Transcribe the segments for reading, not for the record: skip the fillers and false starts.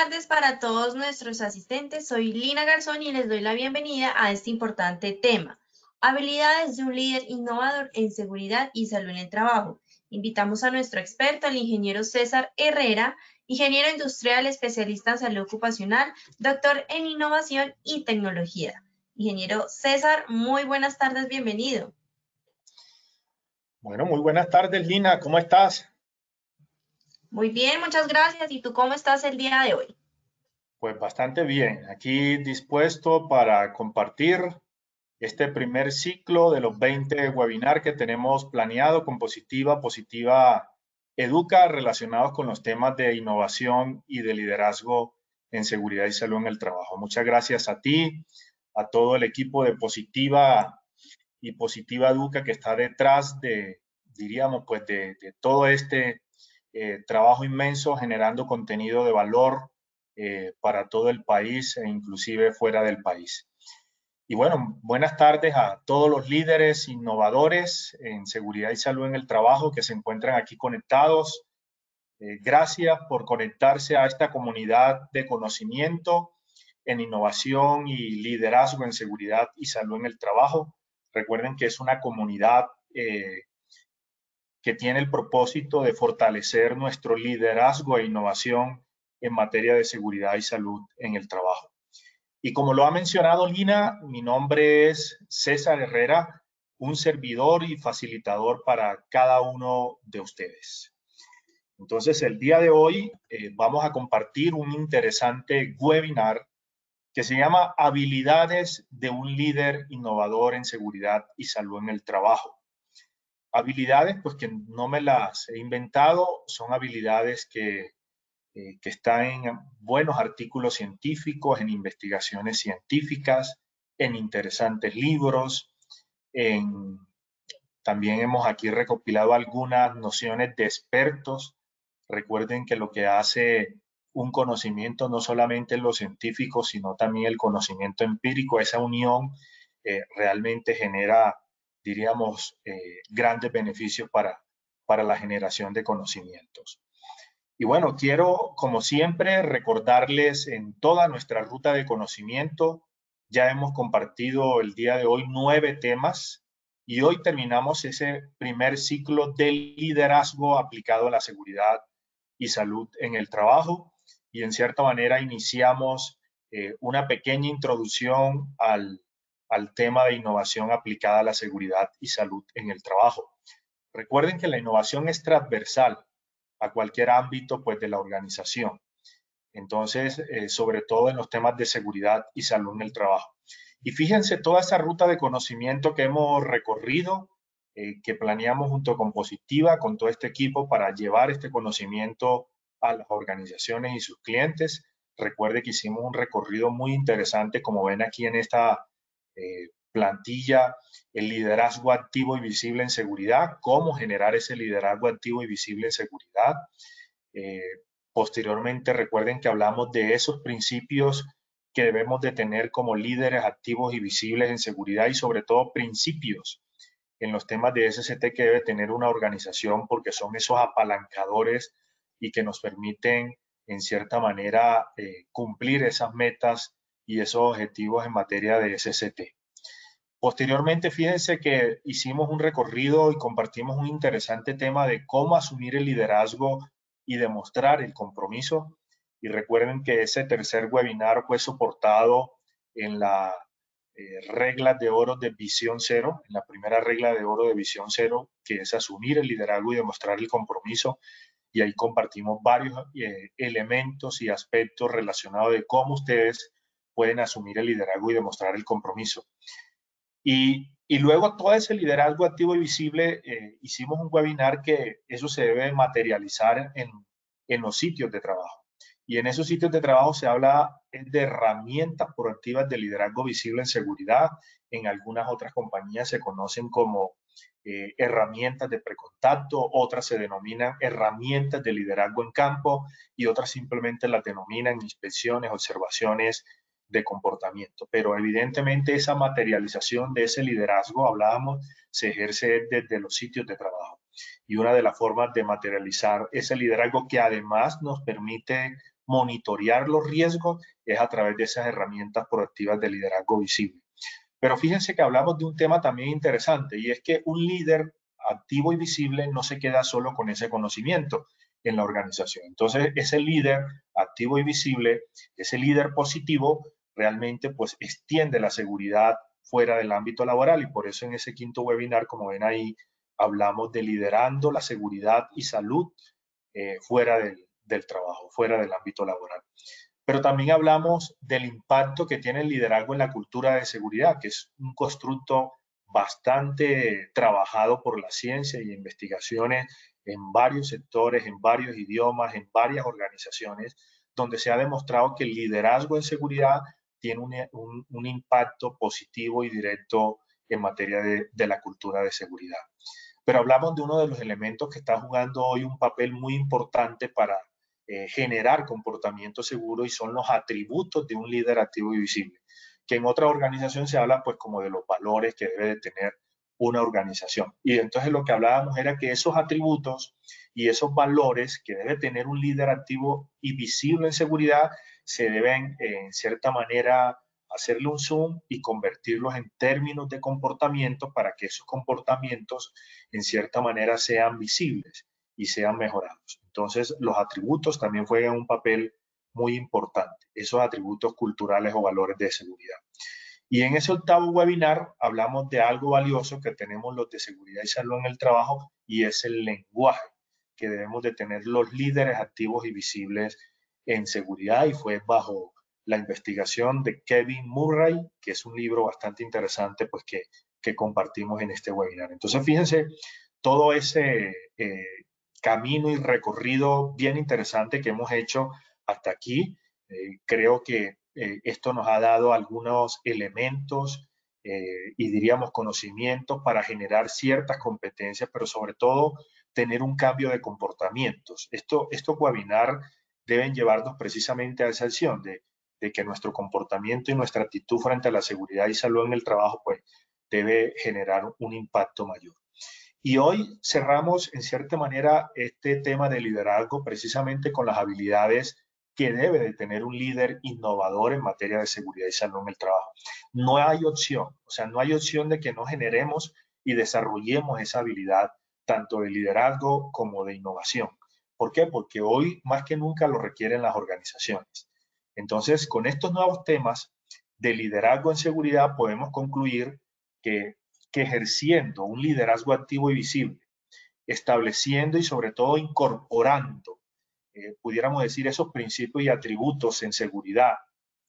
tardes para todos nuestros asistentes. Soy Lina Garzón y les doy la bienvenida a este importante tema, habilidades de un líder innovador en seguridad y salud en el trabajo. Invitamos a nuestro experto, el ingeniero César Herrera, ingeniero industrial especialista en salud ocupacional, doctor en innovación y tecnología. Ingeniero César, muy buenas tardes, bienvenido. Bueno, muy buenas tardes, Lina, ¿cómo estás? Muy bien, muchas gracias. ¿Y tú cómo estás el día de hoy? Pues bastante bien, aquí dispuesto para compartir este primer ciclo de los 20 webinars que tenemos planeado con Positiva Educa relacionados con los temas de innovación y de liderazgo en seguridad y salud en el trabajo. Muchas gracias a ti, a todo el equipo de Positiva y Positiva Educa que está detrás de, diríamos, pues de todo este trabajo inmenso generando contenido de valor para todo el país e inclusive fuera del país. Y bueno, buenas tardes a todos los líderes innovadores en seguridad y salud en el trabajo que se encuentran aquí conectados. Gracias por conectarse a esta comunidad de conocimiento en innovación y liderazgo en seguridad y salud en el trabajo. Recuerden que es una comunidad que tiene el propósito de fortalecer nuestro liderazgo e innovación en materia de seguridad y salud en el trabajo. Y como lo ha mencionado Lina, mi nombre es César Herrera, un servidor y facilitador para cada uno de ustedes. Entonces, el día de hoy vamos a compartir un interesante webinar que se llama Habilidades de un líder innovador en seguridad y salud en el trabajo. Habilidades, pues que no me las he inventado, son habilidades que están en buenos artículos científicos, en investigaciones científicas, en interesantes libros, también hemos aquí recopilado algunas nociones de expertos. Recuerden que lo que hace un conocimiento no solamente lo científico, sino también el conocimiento empírico, esa unión realmente genera, diríamos, grandes beneficios para la generación de conocimientos. Y bueno, quiero, como siempre, recordarles en toda nuestra ruta de conocimiento, ya hemos compartido el día de hoy 9 temas y hoy terminamos ese primer ciclo del liderazgo aplicado a la seguridad y salud en el trabajo y en cierta manera iniciamos una pequeña introducción al tema de innovación aplicada a la seguridad y salud en el trabajo. Recuerden que la innovación es transversal a cualquier ámbito pues, de la organización. Entonces, sobre todo en los temas de seguridad y salud en el trabajo. Y fíjense toda esa ruta de conocimiento que hemos recorrido, que planeamos junto con Positiva, con todo este equipo para llevar este conocimiento a las organizaciones y sus clientes. Recuerde que hicimos un recorrido muy interesante, como ven aquí en esta plantilla, el liderazgo activo y visible en seguridad, cómo generar ese liderazgo activo y visible en seguridad. Posteriormente, recuerden que hablamos de esos principios que debemos de tener como líderes activos y visibles en seguridad y sobre todo principios en los temas de SCT que debe tener una organización porque son esos apalancadores y que nos permiten en cierta manera cumplir esas metas y esos objetivos en materia de SCT. Posteriormente, fíjense que hicimos un recorrido y compartimos un interesante tema de cómo asumir el liderazgo y demostrar el compromiso. Y recuerden que ese tercer webinar fue soportado en la regla de oro de Visión Cero, en la primera regla de oro de Visión Cero, que es asumir el liderazgo y demostrar el compromiso. Y ahí compartimos varios elementos y aspectos relacionados de cómo ustedes pueden asumir el liderazgo y demostrar el compromiso. Y luego todo ese liderazgo activo y visible, hicimos un webinar que eso se debe materializar en los sitios de trabajo. Y en esos sitios de trabajo se habla de herramientas proactivas de liderazgo visible en seguridad. En algunas otras compañías se conocen como herramientas de precontacto, otras se denominan herramientas de liderazgo en campo y otras simplemente las denominan inspecciones, observaciones de comportamiento. Pero evidentemente esa materialización de ese liderazgo, hablábamos, se ejerce desde los sitios de trabajo. Y una de las formas de materializar ese liderazgo que además nos permite monitorear los riesgos es a través de esas herramientas proactivas de liderazgo visible. Pero fíjense que hablamos de un tema también interesante, y es que un líder activo y visible no se queda solo con ese conocimiento en la organización. Entonces, ese líder activo y visible, ese líder positivo, realmente pues extiende la seguridad fuera del ámbito laboral, y por eso en ese quinto webinar, como ven ahí, hablamos de liderando la seguridad y salud fuera del trabajo, fuera del ámbito laboral. Pero también hablamos del impacto que tiene el liderazgo en la cultura de seguridad, que es un constructo bastante trabajado por la ciencia y investigaciones en varios sectores, en varios idiomas, en varias organizaciones, donde se ha demostrado que el liderazgo en seguridad tiene un impacto positivo y directo en materia de la cultura de seguridad. Pero hablamos de uno de los elementos que está jugando hoy un papel muy importante para generar comportamiento seguro, y son los atributos de un líder activo y visible, que en otra organización se habla pues como de los valores que debe de tener una organización. Y entonces lo que hablábamos era que esos atributos y esos valores que debe tener un líder activo y visible en seguridad se deben en cierta manera hacerle un zoom y convertirlos en términos de comportamiento para que esos comportamientos en cierta manera sean visibles y sean mejorados. Entonces, los atributos también juegan un papel muy importante, esos atributos culturales o valores de seguridad. Y en ese octavo webinar hablamos de algo valioso que tenemos los de seguridad y salud en el trabajo, y es el lenguaje que debemos de tener los líderes activos y visibles en seguridad, y fue bajo la investigación de Kevin Murray, que es un libro bastante interesante pues que compartimos en este webinar. Entonces, fíjense todo ese camino y recorrido bien interesante que hemos hecho hasta aquí. Creo que esto nos ha dado algunos elementos y diríamos conocimientos para generar ciertas competencias, pero sobre todo tener un cambio de comportamientos. Estos webinars deben llevarnos precisamente a esa acción de que nuestro comportamiento y nuestra actitud frente a la seguridad y salud en el trabajo pues debe generar un impacto mayor. Y hoy cerramos en cierta manera este tema de liderazgo precisamente con las habilidades que debe de tener un líder innovador en materia de seguridad y salud en el trabajo. No hay opción, o sea, no hay opción de que no generemos y desarrollemos esa habilidad tanto de liderazgo como de innovación. ¿Por qué? Porque hoy más que nunca lo requieren las organizaciones. Entonces, con estos nuevos temas de liderazgo en seguridad podemos concluir que ejerciendo un liderazgo activo y visible, estableciendo y sobre todo incorporando, pudiéramos decir, esos principios y atributos en seguridad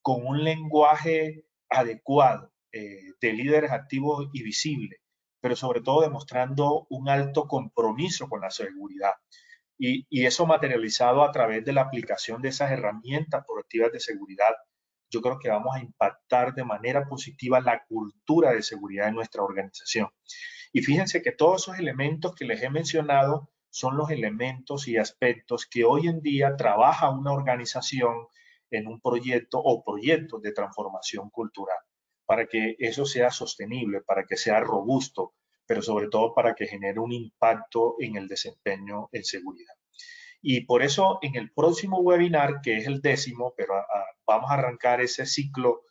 con un lenguaje adecuado de líderes activos y visibles, pero sobre todo demostrando un alto compromiso con la seguridad. Y eso materializado a través de la aplicación de esas herramientas proactivas de seguridad, yo creo que vamos a impactar de manera positiva la cultura de seguridad en nuestra organización. Y fíjense que todos esos elementos que les he mencionado son los elementos y aspectos que hoy en día trabaja una organización en un proyecto o proyectos de transformación cultural, para que eso sea sostenible, para que sea robusto, pero sobre todo para que genere un impacto en el desempeño en seguridad. Y por eso en el próximo webinar, que es el 10º, pero vamos a arrancar ese ciclo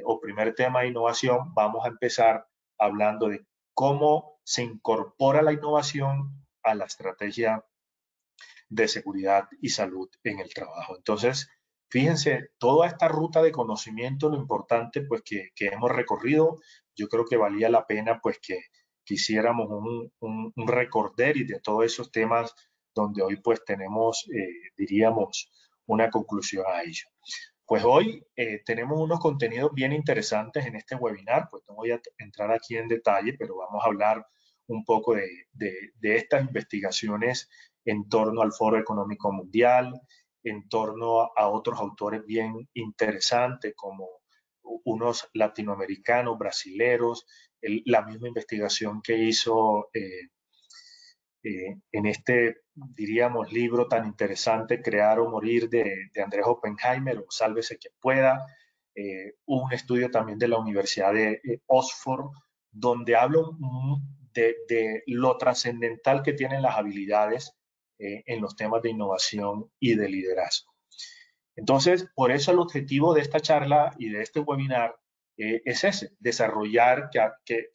o primer tema de innovación, vamos a empezar hablando de cómo se incorpora la innovación a la estrategia de seguridad y salud en el trabajo. Entonces, fíjense, toda esta ruta de conocimiento, lo importante pues que hemos recorrido, yo creo que valía la pena pues que hiciéramos un recorderis de todos esos temas donde hoy pues tenemos, diríamos, una conclusión a ello. Pues hoy tenemos unos contenidos bien interesantes en este webinar, pues no voy a entrar aquí en detalle, pero vamos a hablar un poco de estas investigaciones en torno al Foro Económico Mundial, en torno a otros autores bien interesantes como unos latinoamericanos, brasileros, la misma investigación que hizo en este, diríamos, libro tan interesante, Crear o Morir, de Andrés Oppenheimer, o Sálvese quien pueda, un estudio también de la Universidad de Oxford, donde hablo de lo trascendental que tienen las habilidades en los temas de innovación y de liderazgo. Entonces, por eso el objetivo de esta charla y de este webinar es ese, desarrollar, que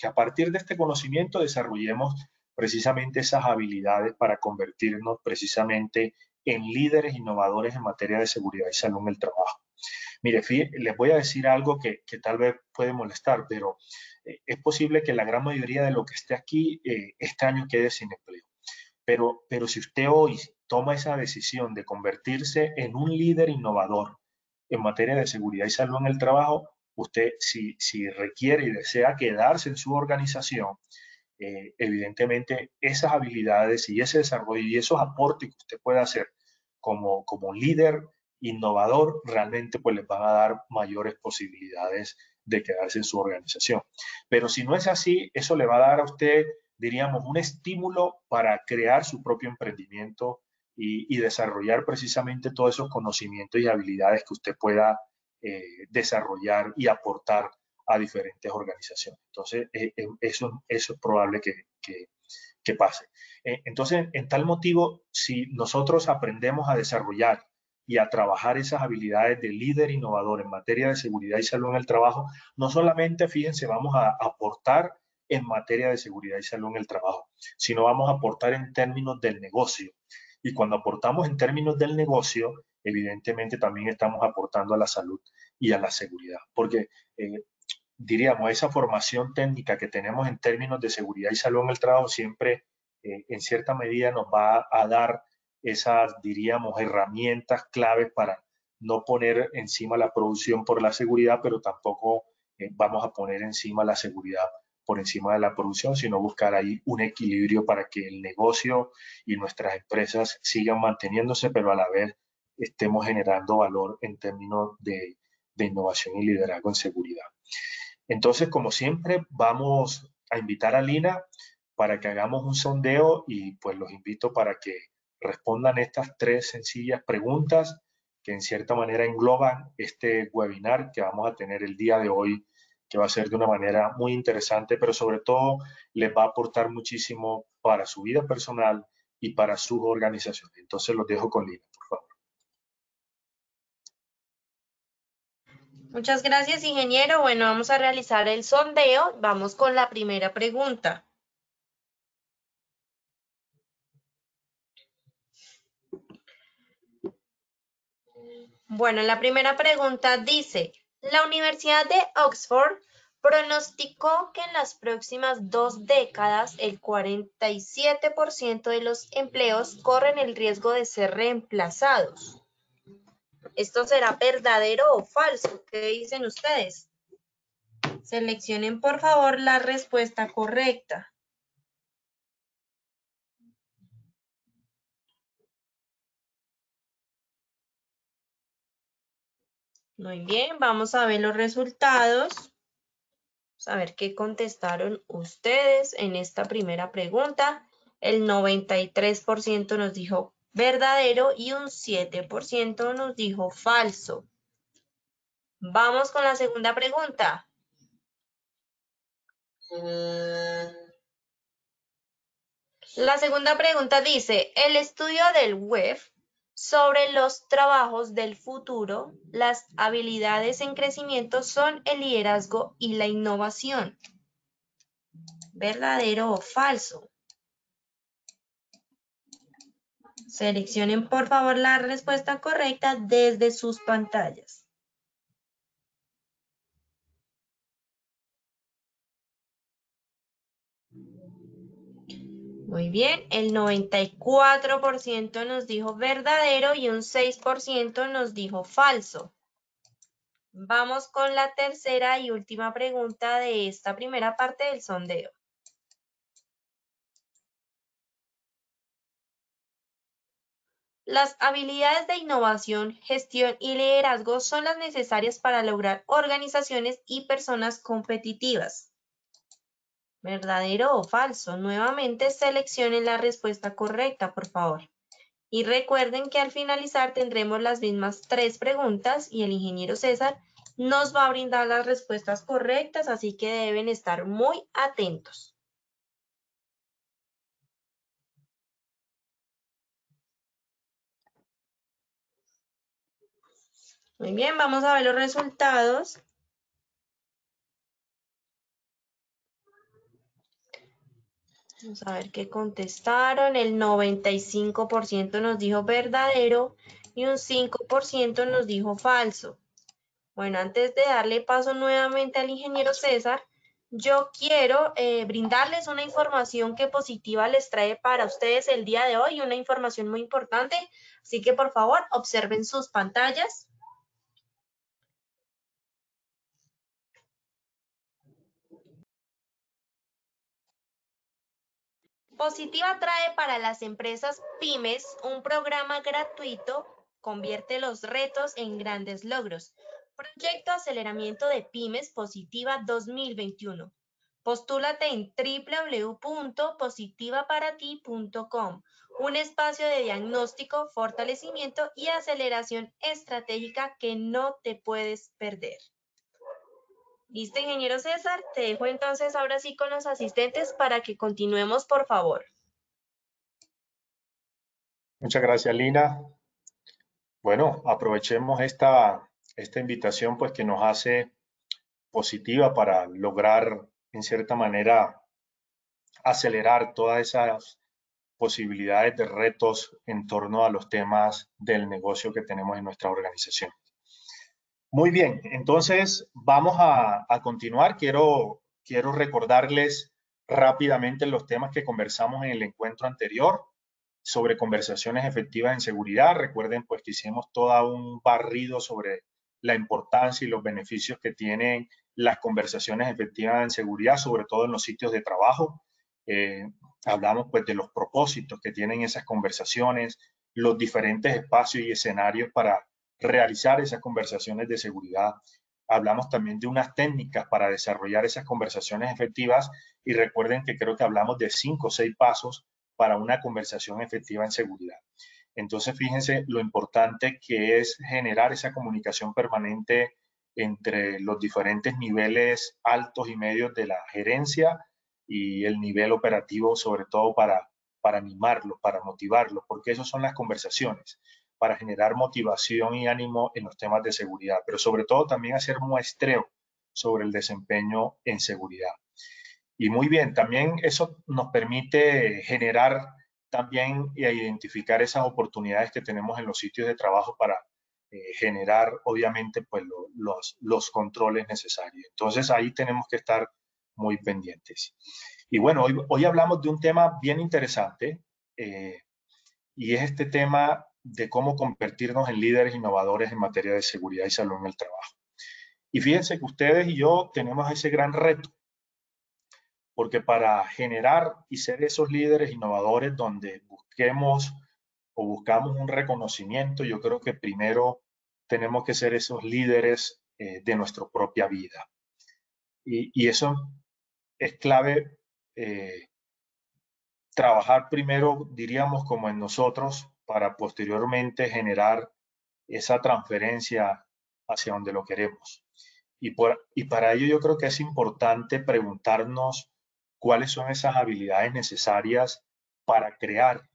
a partir de este conocimiento desarrollemos precisamente esas habilidades para convertirnos precisamente en líderes innovadores en materia de seguridad y salud en el trabajo. Mire, les voy a decir algo que tal vez puede molestar, pero es posible que la gran mayoría de lo que esté aquí este año quede sin empleo. Pero si usted hoy toma esa decisión de convertirse en un líder innovador en materia de seguridad y salud en el trabajo, usted si requiere y desea quedarse en su organización, evidentemente esas habilidades y ese desarrollo y esos aportes que usted pueda hacer como líder innovador realmente pues les van a dar mayores posibilidades de quedarse en su organización. Pero si no es así, eso le va a dar a usted, diríamos, un estímulo para crear su propio emprendimiento y desarrollar precisamente todos esos conocimientos y habilidades que usted pueda desarrollar y aportar a diferentes organizaciones. Entonces, eso es probable que pase. Entonces, en tal motivo, si nosotros aprendemos a desarrollar y a trabajar esas habilidades de líder innovador en materia de seguridad y salud en el trabajo, no solamente, fíjense, vamos a aportar en materia de seguridad y salud en el trabajo, sino vamos a aportar en términos del negocio. Y cuando aportamos en términos del negocio, evidentemente también estamos aportando a la salud y a la seguridad, porque diríamos, esa formación técnica que tenemos en términos de seguridad y salud en el trabajo siempre, en cierta medida, nos va a dar esas, diríamos, herramientas claves para no poner encima la producción por la seguridad, pero tampoco vamos a poner encima la seguridad por encima de la producción, sino buscar ahí un equilibrio para que el negocio y nuestras empresas sigan manteniéndose, pero a la vez estemos generando valor en términos de innovación y liderazgo en seguridad. Entonces, como siempre, vamos a invitar a Lina para que hagamos un sondeo y pues los invito para que respondan estas tres sencillas preguntas que en cierta manera engloban este webinar que vamos a tener el día de hoy, que va a ser de una manera muy interesante, pero sobre todo les va a aportar muchísimo para su vida personal y para sus organizaciones. Entonces los dejo con Lina, por favor. Muchas gracias, ingeniero. Bueno, vamos a realizar el sondeo. Vamos con la primera pregunta. Bueno, la primera pregunta dice, la Universidad de Oxford pronosticó que en las próximas 2 décadas el 47% de los empleos corren el riesgo de ser reemplazados. ¿Esto será verdadero o falso? ¿Qué dicen ustedes? Seleccionen por favor la respuesta correcta. Muy bien, vamos a ver los resultados. Vamos a ver qué contestaron ustedes en esta primera pregunta. El 93% nos dijo verdadero y un 7% nos dijo falso. Vamos con la segunda pregunta. La segunda pregunta dice, el estudio del web sobre los trabajos del futuro, las habilidades en crecimiento son el liderazgo y la innovación. ¿Verdadero o falso? Seleccionen por favor la respuesta correcta desde sus pantallas. Muy bien, el 94% nos dijo verdadero y un 6% nos dijo falso. Vamos con la tercera y última pregunta de esta primera parte del sondeo. Las habilidades de innovación, gestión y liderazgo son las necesarias para lograr organizaciones y personas competitivas. ¿Verdadero o falso? Nuevamente seleccionen la respuesta correcta, por favor. Y recuerden que al finalizar tendremos las mismas 3 preguntas y el ingeniero César nos va a brindar las respuestas correctas, así que deben estar muy atentos. Muy bien, vamos a ver los resultados. Vamos a ver qué contestaron. El 95% nos dijo verdadero y un 5% nos dijo falso. Bueno, antes de darle paso nuevamente al ingeniero César, yo quiero brindarles una información que Positiva les trae para ustedes el día de hoy, una información muy importante. Así que por favor, observen sus pantallas. Positiva trae para las empresas pymes un programa gratuito, convierte los retos en grandes logros. Proyecto Aceleramiento de Pymes Positiva 2021. Postúlate en www.positivaparati.com, un espacio de diagnóstico, fortalecimiento y aceleración estratégica que no te puedes perder. Listo, ingeniero César, te dejo entonces ahora sí con los asistentes para que continuemos, por favor. Muchas gracias, Lina. Bueno, aprovechemos esta invitación pues que nos hace Positiva para lograr en cierta manera acelerar todas esas posibilidades de retos en torno a los temas del negocio que tenemos en nuestra organización. Muy bien, entonces vamos a continuar. Quiero recordarles rápidamente los temas que conversamos en el encuentro anterior sobre conversaciones efectivas en seguridad. Recuerden pues que hicimos todo un barrido sobre la importancia y los beneficios que tienen las conversaciones efectivas en seguridad, sobre todo en los sitios de trabajo. Hablamos pues de los propósitos que tienen esas conversaciones, los diferentes espacios y escenarios para realizar esas conversaciones de seguridad. Hablamos también de unas técnicas para desarrollar esas conversaciones efectivas y recuerden que creo que hablamos de 5 o 6 pasos para una conversación efectiva en seguridad. Entonces, fíjense lo importante que es generar esa comunicación permanente entre los diferentes niveles altos y medios de la gerencia y el nivel operativo, sobre todo para animarlos, para motivarlos, porque esas son las conversaciones, para generar motivación y ánimo en los temas de seguridad, pero sobre todo también hacer muestreo sobre el desempeño en seguridad. Y muy bien, también eso nos permite generar también e identificar esas oportunidades que tenemos en los sitios de trabajo para generar, obviamente, pues los controles necesarios. Entonces ahí tenemos que estar muy pendientes. Y bueno, hoy hablamos de un tema bien interesante y es este tema de cómo convertirnos en líderes innovadores en materia de seguridad y salud en el trabajo. Y fíjense que ustedes y yo tenemos ese gran reto porque para generar y ser esos líderes innovadores donde busquemos o buscamos un reconocimiento, yo creo que primero tenemos que ser esos líderes de nuestra propia vida. Y eso es clave, trabajar primero, diríamos, como en nosotros, para posteriormente generar esa transferencia hacia donde lo queremos. Y para ello yo creo que es importante preguntarnos cuáles son esas habilidades necesarias para crear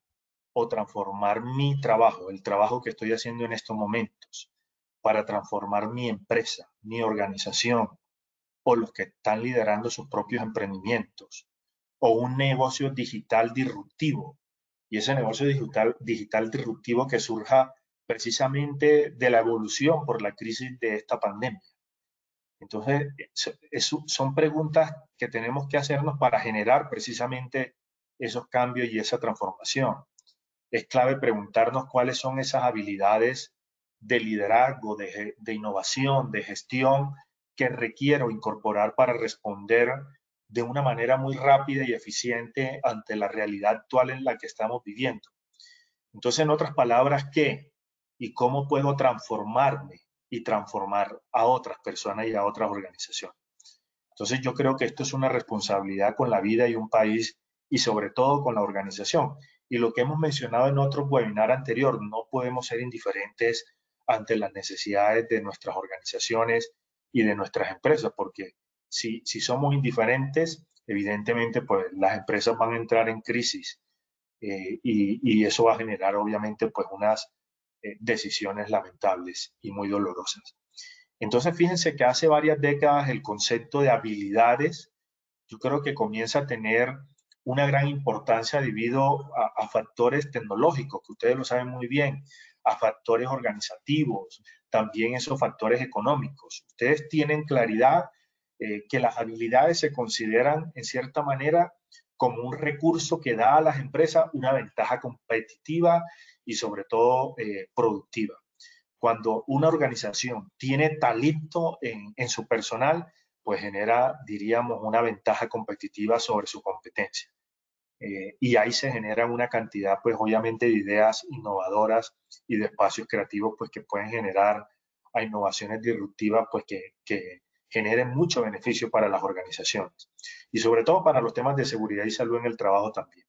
o transformar mi trabajo, el trabajo que estoy haciendo en estos momentos, para transformar mi empresa, mi organización o los que están liderando sus propios emprendimientos o un negocio digital disruptivo. Y ese negocio digital disruptivo que surja precisamente de la evolución por la crisis de esta pandemia. Entonces, son preguntas que tenemos que hacernos para generar precisamente esos cambios y esa transformación. Es clave preguntarnos cuáles son esas habilidades de liderazgo, de innovación, de gestión que requiero incorporar para responder de una manera muy rápida y eficiente ante la realidad actual en la que estamos viviendo. Entonces, en otras palabras, ¿qué y cómo puedo transformarme y transformar a otras personas y a otras organizaciones? Entonces, yo creo que esto es una responsabilidad con la vida y un país y sobre todo con la organización. Y lo que hemos mencionado en otro webinar anterior, no podemos ser indiferentes ante las necesidades de nuestras organizaciones y de nuestras empresas, porque si somos indiferentes, evidentemente, pues las empresas van a entrar en crisis y eso va a generar obviamente pues decisiones lamentables y muy dolorosas. Entonces, fíjense que hace varias décadas el concepto de habilidades, yo creo que comienza a tener una gran importancia debido a factores tecnológicos, que ustedes lo saben muy bien, a factores organizativos, también esos factores económicos. Ustedes tienen claridad que las habilidades se consideran en cierta manera como un recurso que da a las empresas una ventaja competitiva y sobre todo productiva. Cuando una organización tiene talento en su personal, pues genera, diríamos, una ventaja competitiva sobre su competencia. Y ahí se genera una cantidad, pues obviamente, de ideas innovadoras y de espacios creativos, pues que pueden generar a innovaciones disruptivas, pues que generen mucho beneficio para las organizaciones y sobre todo para los temas de seguridad y salud en el trabajo también.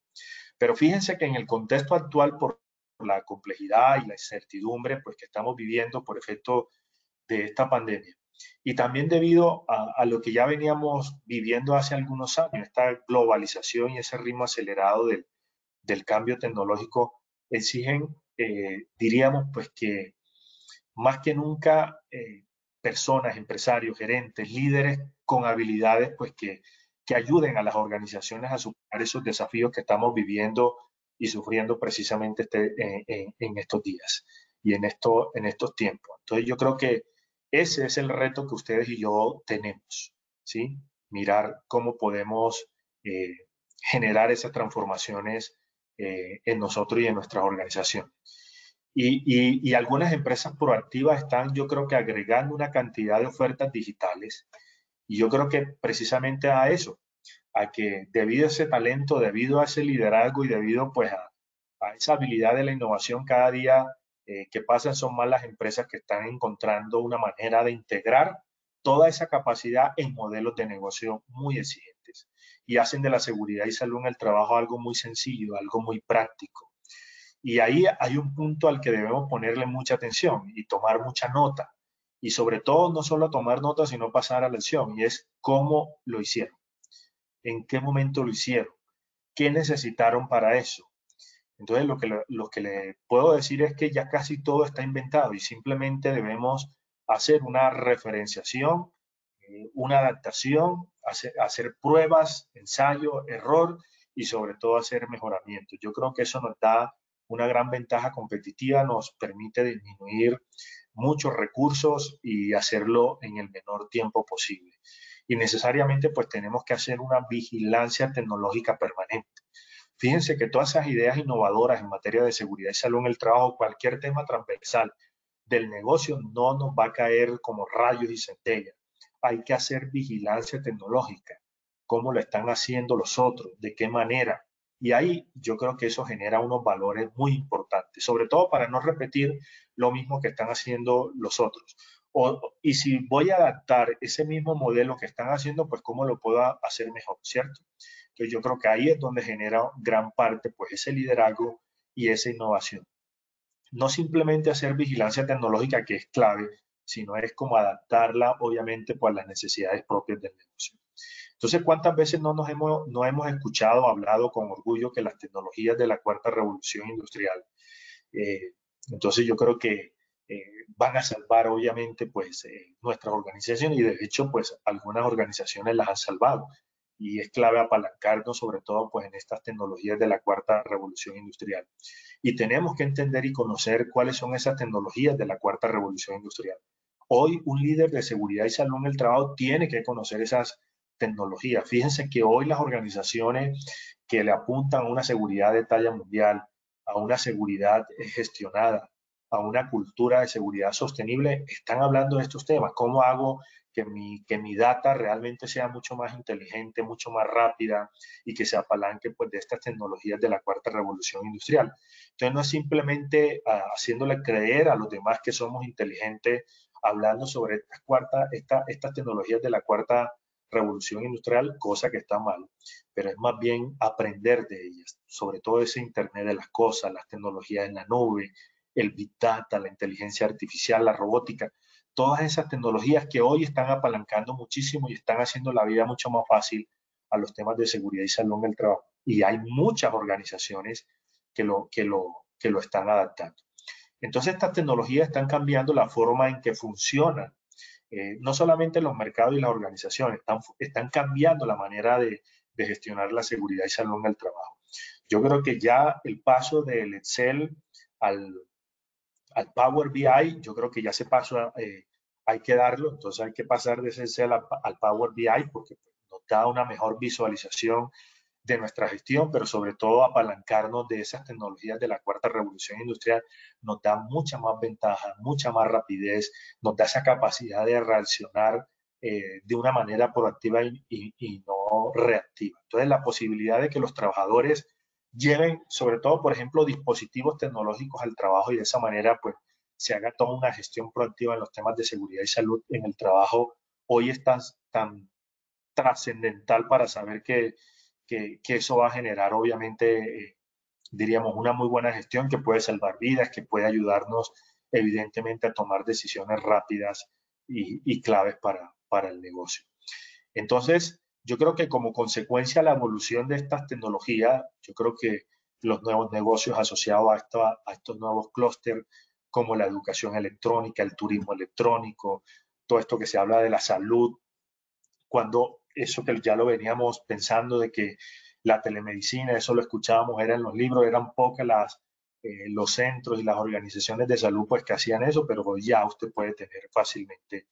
Pero fíjense que en el contexto actual, por la complejidad y la incertidumbre, pues que estamos viviendo por efecto de esta pandemia, y también debido a lo que ya veníamos viviendo hace algunos años, esta globalización y ese ritmo acelerado del cambio tecnológico exigen, diríamos, pues que más que nunca personas, empresarios, gerentes, líderes con habilidades, pues que ayuden a las organizaciones a superar esos desafíos que estamos viviendo y sufriendo precisamente en estos días y en estos tiempos. Entonces yo creo que ese es el reto que ustedes y yo tenemos, ¿sí? Mirar cómo podemos generar esas transformaciones en nosotros y en nuestras organizaciones. Y algunas empresas proactivas están, yo creo que agregando una cantidad de ofertas digitales. Y yo creo que precisamente a eso, a que debido a ese talento, debido a ese liderazgo y debido pues a esa habilidad de la innovación cada día que pasan son más las empresas que están encontrando una manera de integrar toda esa capacidad en modelos de negocio muy exigentes y hacen de la seguridad y salud en el trabajo algo muy sencillo, algo muy práctico. Y ahí hay un punto al que debemos ponerle mucha atención y tomar mucha nota. Y sobre todo, no solo tomar nota, sino pasar a la acción. Y es cómo lo hicieron, en qué momento lo hicieron, qué necesitaron para eso. Entonces, lo que le puedo decir es que ya casi todo está inventado y simplemente debemos hacer una referenciación, una adaptación, hacer pruebas, ensayo, error y sobre todo hacer mejoramientos. Yo creo que eso nos da una gran ventaja competitiva, nos permite disminuir muchos recursos y hacerlo en el menor tiempo posible. Y necesariamente pues tenemos que hacer una vigilancia tecnológica permanente. Fíjense que todas esas ideas innovadoras en materia de seguridad y salud en el trabajo, cualquier tema transversal del negocio no nos va a caer como rayos y centellas. Hay que hacer vigilancia tecnológica, cómo lo están haciendo los otros, de qué manera. Y ahí yo creo que eso genera unos valores muy importantes, sobre todo para no repetir lo mismo que están haciendo los otros. Y si voy a adaptar ese mismo modelo que están haciendo, pues cómo lo puedo hacer mejor, ¿cierto? Entonces yo creo que ahí es donde genera gran parte pues ese liderazgo y esa innovación. No simplemente hacer vigilancia tecnológica, que es clave, sino es como adaptarla, obviamente, pues, a las necesidades propias del negocio. Entonces, ¿cuántas veces no hemos escuchado, hablado con orgullo que las tecnologías de la cuarta revolución industrial, eh, entonces yo creo que van a salvar, obviamente, pues nuestras organizaciones y de hecho, pues algunas organizaciones las han salvado y es clave apalancarnos sobre todo pues en estas tecnologías de la cuarta revolución industrial. Y tenemos que entender y conocer cuáles son esas tecnologías de la cuarta revolución industrial. Hoy un líder de seguridad y salud en el trabajo tiene que conocer esas tecnologías. Fíjense que hoy las organizaciones que le apuntan a una seguridad de talla mundial, a una seguridad gestionada, a una cultura de seguridad sostenible, están hablando de estos temas. ¿Cómo hago que mi data realmente sea mucho más inteligente, mucho más rápida y que se apalanque pues, de estas tecnologías de la cuarta revolución industrial? Entonces no es simplemente haciéndole creer a los demás que somos inteligentes, hablando sobre estas tecnologías de la cuarta revolución industrial, cosa que está mal, pero es más bien aprender de ellas, sobre todo ese Internet de las cosas, las tecnologías en la nube, el Big Data, la inteligencia artificial, la robótica, todas esas tecnologías que hoy están apalancando muchísimo y están haciendo la vida mucho más fácil a los temas de seguridad y salud en el trabajo. Y hay muchas organizaciones que lo están adaptando. Entonces estas tecnologías están cambiando la forma en que funcionan, no solamente los mercados y las organizaciones, están cambiando la manera de gestionar la seguridad y salud en el trabajo. Yo creo que ya el paso del Excel al, al Power BI, yo creo que ya ese paso hay que darlo, entonces hay que pasar de ese Excel al Power BI porque nos da una mejor visualización de nuestra gestión, pero sobre todo apalancarnos de esas tecnologías de la cuarta revolución industrial nos da mucha más ventaja, mucha más rapidez, nos da esa capacidad de reaccionar de una manera proactiva y no reactiva. Entonces, la posibilidad de que los trabajadores lleven, sobre todo, por ejemplo, dispositivos tecnológicos al trabajo y de esa manera, pues, se haga toda una gestión proactiva en los temas de seguridad y salud en el trabajo, hoy es tan trascendental para saber que eso va a generar, obviamente, diríamos, una muy buena gestión que puede salvar vidas, que puede ayudarnos, evidentemente, a tomar decisiones rápidas y claves para el negocio. Entonces, yo creo que como consecuencia de la evolución de estas tecnologías, yo creo que los nuevos negocios asociados a estos nuevos clústeres, como la educación electrónica, el turismo electrónico, todo esto que se habla de la salud, cuando eso que ya lo veníamos pensando de que la telemedicina, eso lo escuchábamos, era en los libros, eran pocas los centros y las organizaciones de salud pues que hacían eso, pero hoy ya usted puede tener fácilmente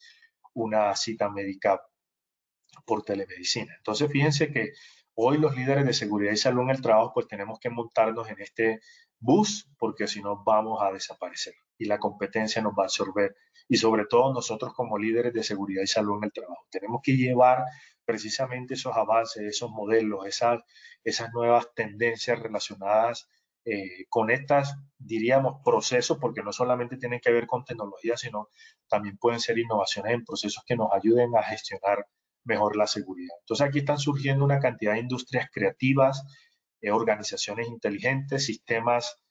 una cita médica por telemedicina. Entonces, fíjense que hoy los líderes de seguridad y salud en el trabajo, pues tenemos que montarnos en este bus, porque si no vamos a desaparecer y la competencia nos va a absorber. Y sobre todo nosotros como líderes de seguridad y salud en el trabajo, tenemos que llevar precisamente esos avances, esos modelos, esas nuevas tendencias relacionadas con estas, diríamos, procesos, porque no solamente tienen que ver con tecnología, sino también pueden ser innovaciones en procesos que nos ayuden a gestionar mejor la seguridad. Entonces aquí están surgiendo una cantidad de industrias creativas, organizaciones inteligentes, sistemas,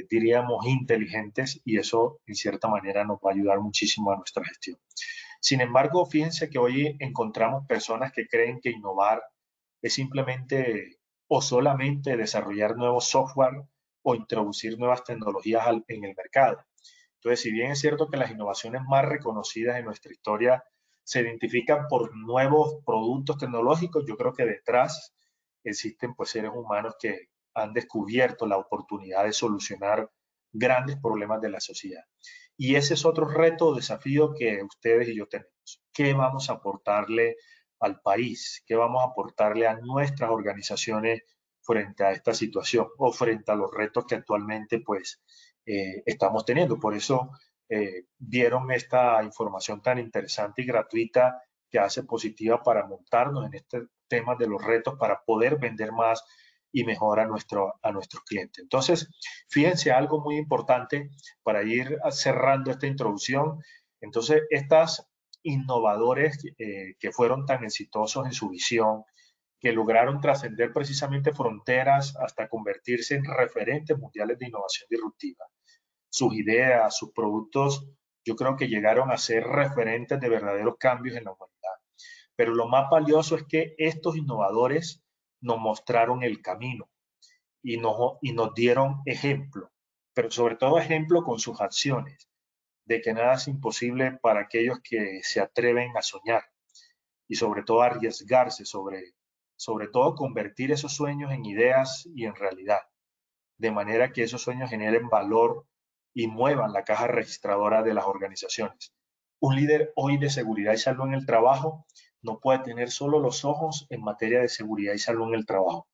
diríamos, inteligentes, y eso en cierta manera nos va a ayudar muchísimo a nuestra gestión. Sin embargo, fíjense que hoy encontramos personas que creen que innovar es simplemente o solamente desarrollar nuevos software o introducir nuevas tecnologías en el mercado. Entonces, si bien es cierto que las innovaciones más reconocidas en nuestra historia se identifican por nuevos productos tecnológicos, yo creo que detrás existen pues seres humanos que han descubierto la oportunidad de solucionar grandes problemas de la sociedad. Y ese es otro reto o desafío que ustedes y yo tenemos. ¿Qué vamos a aportarle al país? ¿Qué vamos a aportarle a nuestras organizaciones frente a esta situación o frente a los retos que actualmente pues estamos teniendo? Por eso vieron esta información tan interesante y gratuita que hace positiva para montarnos en este tema de los retos para poder vender más y mejor a nuestros clientes. Entonces, fíjense algo muy importante para ir cerrando esta introducción. Entonces, estas innovadores que fueron tan exitosos en su visión, que lograron trascender precisamente fronteras hasta convertirse en referentes mundiales de innovación disruptiva. Sus ideas, sus productos, yo creo que llegaron a ser referentes de verdaderos cambios en la humanidad. Pero lo más valioso es que estos innovadores nos mostraron el camino y nos dieron ejemplo, pero sobre todo ejemplo con sus acciones, de que nada es imposible para aquellos que se atreven a soñar y sobre todo a arriesgarse, sobre todo convertir esos sueños en ideas y en realidad, de manera que esos sueños generen valor y muevan la caja registradora de las organizaciones. Un líder hoy de seguridad y salud en el trabajo no puede tener solo los ojos en materia de seguridad y salud en el trabajo.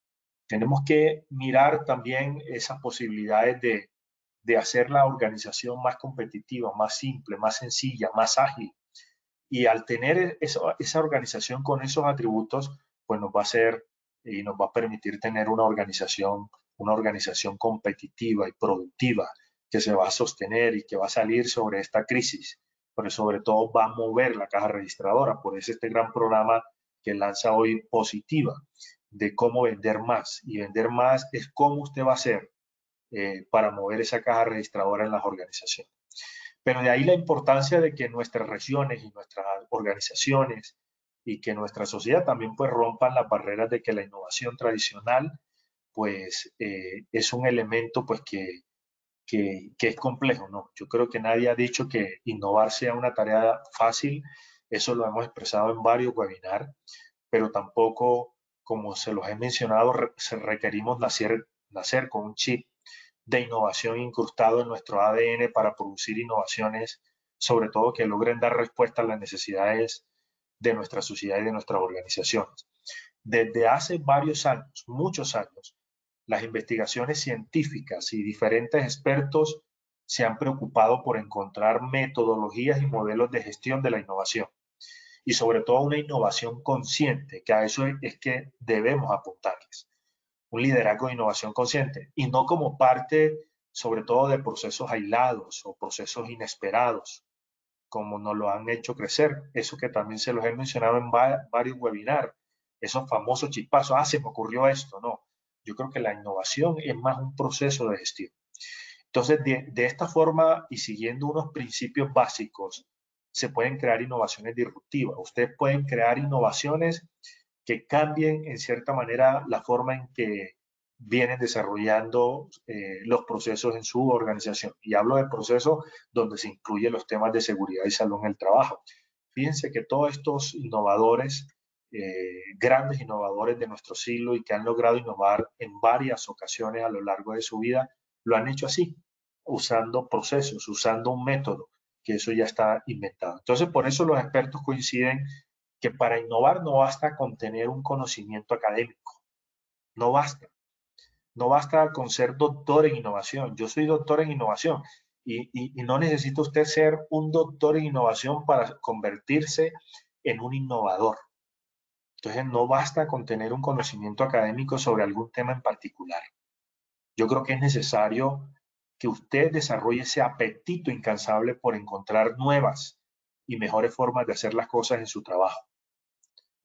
Tenemos que mirar también esas posibilidades de hacer la organización más competitiva, más simple, más sencilla, más ágil. Y al tener esa organización con esos atributos, pues nos va a hacer y nos va a permitir tener una organización competitiva y productiva que se va a sostener y que va a salir sobre esta crisis, pero sobre todo va a mover la caja registradora. Por eso este gran programa que lanza hoy Positiva, de cómo vender más. Y vender más es cómo usted va a hacer para mover esa caja registradora en las organizaciones. Pero de ahí la importancia de que nuestras regiones y nuestras organizaciones y que nuestra sociedad también pues rompan las barreras de que la innovación tradicional pues es un elemento pues que es complejo, ¿no? Yo creo que nadie ha dicho que innovar sea una tarea fácil, eso lo hemos expresado en varios webinars, pero tampoco, como se los he mencionado, requerimos nacer con un chip de innovación incrustado en nuestro ADN para producir innovaciones, sobre todo que logren dar respuesta a las necesidades de nuestra sociedad y de nuestras organizaciones. Desde hace varios años, muchos años, las investigaciones científicas y diferentes expertos se han preocupado por encontrar metodologías y modelos de gestión de la innovación y sobre todo una innovación consciente, que a eso es que debemos apuntarles. Un liderazgo de innovación consciente y no como parte sobre todo de procesos aislados o procesos inesperados, como nos lo han hecho crecer. Eso que también se los he mencionado en varios webinars, esos famosos chispazos, se me ocurrió esto, no. Yo creo que la innovación es más un proceso de gestión. Entonces, de esta forma y siguiendo unos principios básicos, se pueden crear innovaciones disruptivas. Ustedes pueden crear innovaciones que cambien en cierta manera la forma en que vienen desarrollando los procesos en su organización. Y hablo de procesos donde se incluyen los temas de seguridad y salud en el trabajo. Fíjense que todos estos innovadores, grandes innovadores de nuestro siglo y que han logrado innovar en varias ocasiones a lo largo de su vida, lo han hecho así, usando procesos, usando un método, que eso ya está inventado. Entonces, por eso los expertos coinciden que para innovar no basta con tener un conocimiento académico, no basta. No basta con ser doctor en innovación. Yo soy doctor en innovación y no necesita usted ser un doctor en innovación para convertirse en un innovador. Entonces, no basta con tener un conocimiento académico sobre algún tema en particular. Yo creo que es necesario que usted desarrolle ese apetito incansable por encontrar nuevas y mejores formas de hacer las cosas en su trabajo.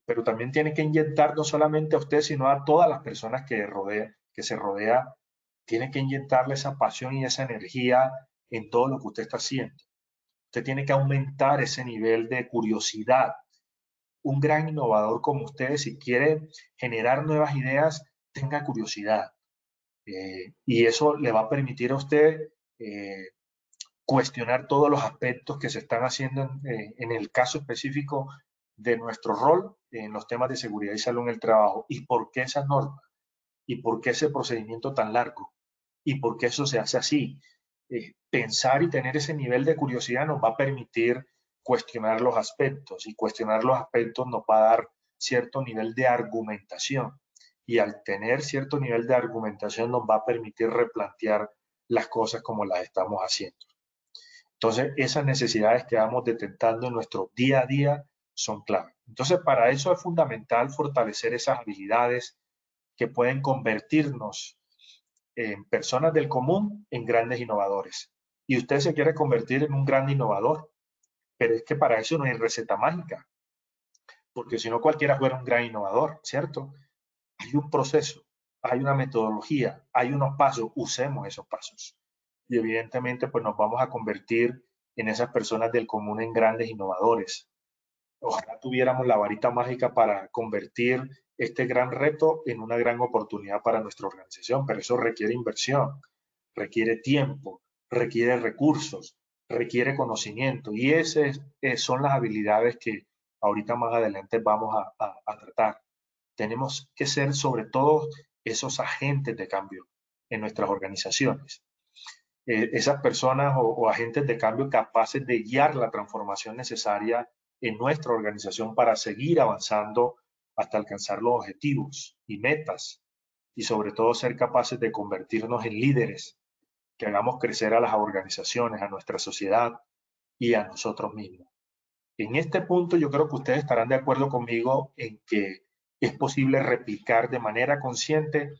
Pero también tiene que inyectar no solamente a usted, sino a todas las personas que se rodea, tiene que inyectarle esa pasión y esa energía en todo lo que usted está haciendo. Usted tiene que aumentar ese nivel de curiosidad. Un gran innovador como usted, si quiere generar nuevas ideas, tenga curiosidad. Y eso le va a permitir a usted cuestionar todos los aspectos que se están haciendo en el caso específico de nuestro rol en los temas de seguridad y salud en el trabajo. ¿Y por qué esas normas? ¿Y por qué ese procedimiento tan largo? ¿Y por qué eso se hace así? Pensar y tener ese nivel de curiosidad nos va a permitir cuestionar los aspectos y cuestionar los aspectos nos va a dar cierto nivel de argumentación y al tener cierto nivel de argumentación nos va a permitir replantear las cosas como las estamos haciendo. Entonces, esas necesidades que vamos detectando en nuestro día a día son clave. Entonces, para eso es fundamental fortalecer esas habilidades que pueden convertirnos en personas del común en grandes innovadores. Y usted se quiere convertir en un gran innovador, pero es que para eso no hay receta mágica, porque si no cualquiera fuera un gran innovador, ¿cierto? Hay un proceso, hay una metodología, hay unos pasos, usemos esos pasos. Y evidentemente pues nos vamos a convertir en esas personas del común en grandes innovadores. Ojalá tuviéramos la varita mágica para convertir este gran reto en una gran oportunidad para nuestra organización, pero eso requiere inversión, requiere tiempo, requiere recursos, requiere conocimiento y esas son las habilidades que ahorita más adelante vamos a tratar. Tenemos que ser sobre todo esos agentes de cambio en nuestras organizaciones. Esas personas o agentes de cambio capaces de guiar la transformación necesaria en nuestra organización para seguir avanzando hasta alcanzar los objetivos y metas y sobre todo ser capaces de convertirnos en líderes que hagamos crecer a las organizaciones, a nuestra sociedad y a nosotros mismos. En este punto yo creo que ustedes estarán de acuerdo conmigo en que es posible replicar de manera consciente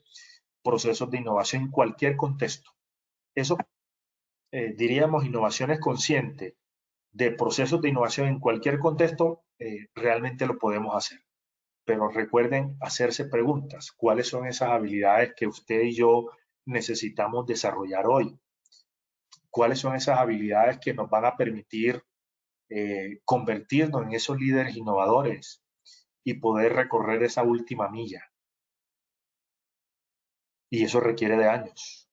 procesos de innovación en cualquier contexto. Eso diríamos innovaciones conscientes de procesos de innovación en cualquier contexto, realmente lo podemos hacer. Pero recuerden hacerse preguntas. ¿Cuáles son esas habilidades que usted y yo necesitamos desarrollar hoy? ¿Cuáles son esas habilidades que nos van a permitir convertirnos en esos líderes innovadores y poder recorrer esa última milla? Y eso requiere de años.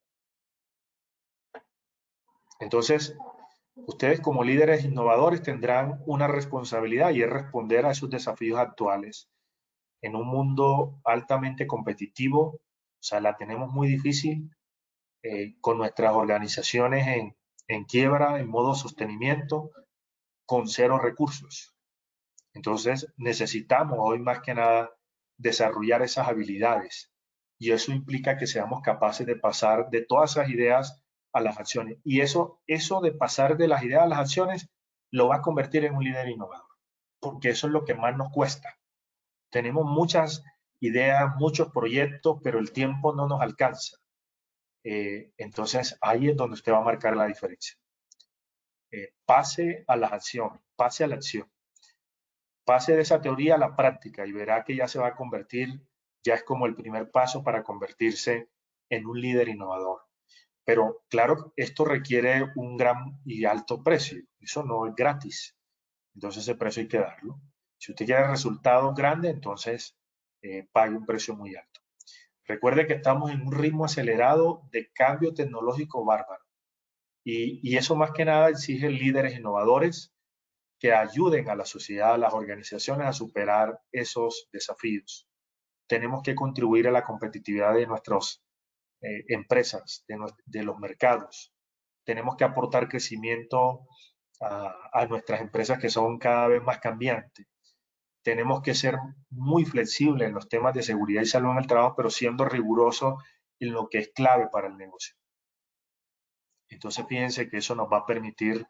Entonces, ustedes como líderes innovadores tendrán una responsabilidad y es responder a esos desafíos actuales en un mundo altamente competitivo. O sea, la tenemos muy difícil con nuestras organizaciones en quiebra, en modo sostenimiento, con cero recursos. Entonces, necesitamos hoy más que nada desarrollar esas habilidades y eso implica que seamos capaces de pasar de todas esas ideas a las acciones. Y eso de pasar de las ideas a las acciones lo va a convertir en un líder innovador, porque eso es lo que más nos cuesta. Tenemos muchas ideas, muchos proyectos, pero el tiempo no nos alcanza. Entonces, ahí es donde usted va a marcar la diferencia. Pase a las acciones, pase a la acción. Pase de esa teoría a la práctica y verá que ya se va a convertir, ya es como el primer paso para convertirse en un líder innovador. Pero claro, esto requiere un gran y alto precio. Eso no es gratis. Entonces ese precio hay que darlo. Si usted quiere resultados grandes, entonces pague un precio muy alto. Recuerde que estamos en un ritmo acelerado de cambio tecnológico bárbaro. Y eso más que nada exige líderes innovadores que ayuden a la sociedad, a las organizaciones a superar esos desafíos. Tenemos que contribuir a la competitividad de nuestras empresas, de los mercados. Tenemos que aportar crecimiento a nuestras empresas que son cada vez más cambiantes. Tenemos que ser muy flexibles en los temas de seguridad y salud en el trabajo, pero siendo rigurosos en lo que es clave para el negocio. Entonces fíjense que eso nos va a permitir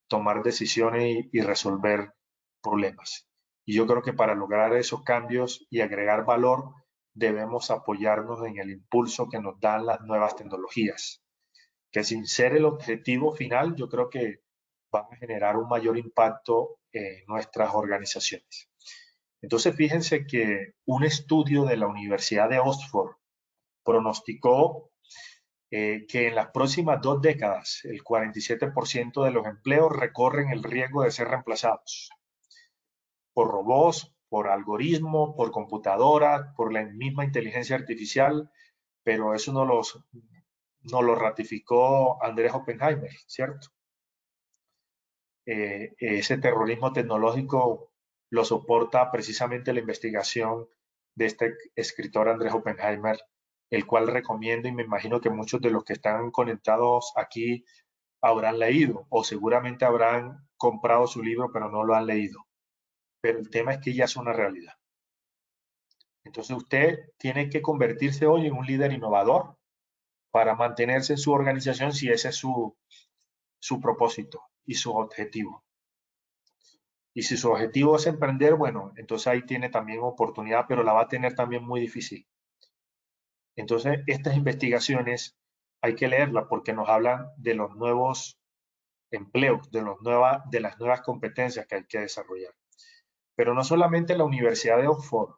tomar decisiones y resolver problemas. Y yo creo que para lograr esos cambios y agregar valor, debemos apoyarnos en el impulso que nos dan las nuevas tecnologías, que sin ser el objetivo final, yo creo que van a generar un mayor impacto en nuestras organizaciones. Entonces fíjense que un estudio de la Universidad de Oxford pronosticó que en las próximas 2 décadas el 47% de los empleos recorren el riesgo de ser reemplazados por robots, por algoritmos, por computadoras, por la misma inteligencia artificial, pero eso no lo ratificó Andrés Oppenheimer, ¿cierto? Ese terrorismo tecnológico lo soporta precisamente la investigación de este escritor Andrés Oppenheimer, el cual recomiendo y me imagino que muchos de los que están conectados aquí habrán leído o seguramente habrán comprado su libro pero no lo han leído. Pero el tema es que ya es una realidad. Entonces usted tiene que convertirse hoy en un líder innovador para mantenerse en su organización si ese es su propósito y su objetivo. Y si su objetivo es emprender, bueno, entonces ahí tiene también oportunidad, pero la va a tener también muy difícil. Entonces, estas investigaciones hay que leerlas porque nos hablan de los nuevos empleos, de las nuevas competencias que hay que desarrollar. Pero no solamente la Universidad de Oxford,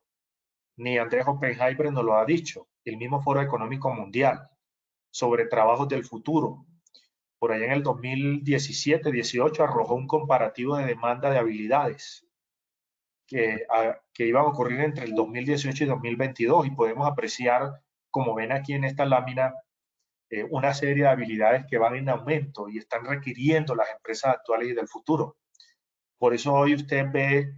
ni Andrés Oppenheimer nos lo ha dicho, el mismo Foro Económico Mundial, sobre trabajos del futuro. Por allá en el 2017-18 arrojó un comparativo de demanda de habilidades que iban a ocurrir entre el 2018 y 2022 y podemos apreciar, como ven aquí en esta lámina, una serie de habilidades que van en aumento y están requiriendo las empresas actuales y del futuro. Por eso hoy usted ve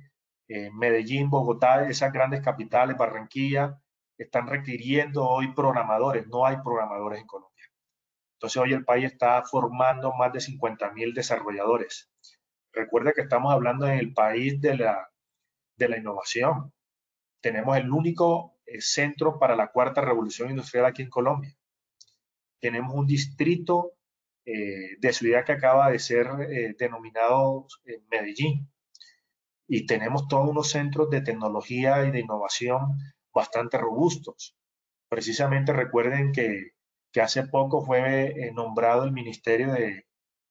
Medellín, Bogotá, esas grandes capitales, Barranquilla, están requiriendo hoy programadores, no hay programadores en Colombia. Entonces hoy el país está formando más de 50.000 desarrolladores. Recuerda que estamos hablando en el país de la innovación. Tenemos el único centro para la cuarta revolución industrial aquí en Colombia. Tenemos un distrito de ciudad que acaba de ser denominado Medellín. Y tenemos todos unos centros de tecnología y de innovación bastante robustos. Precisamente recuerden que hace poco fue nombrado el Ministerio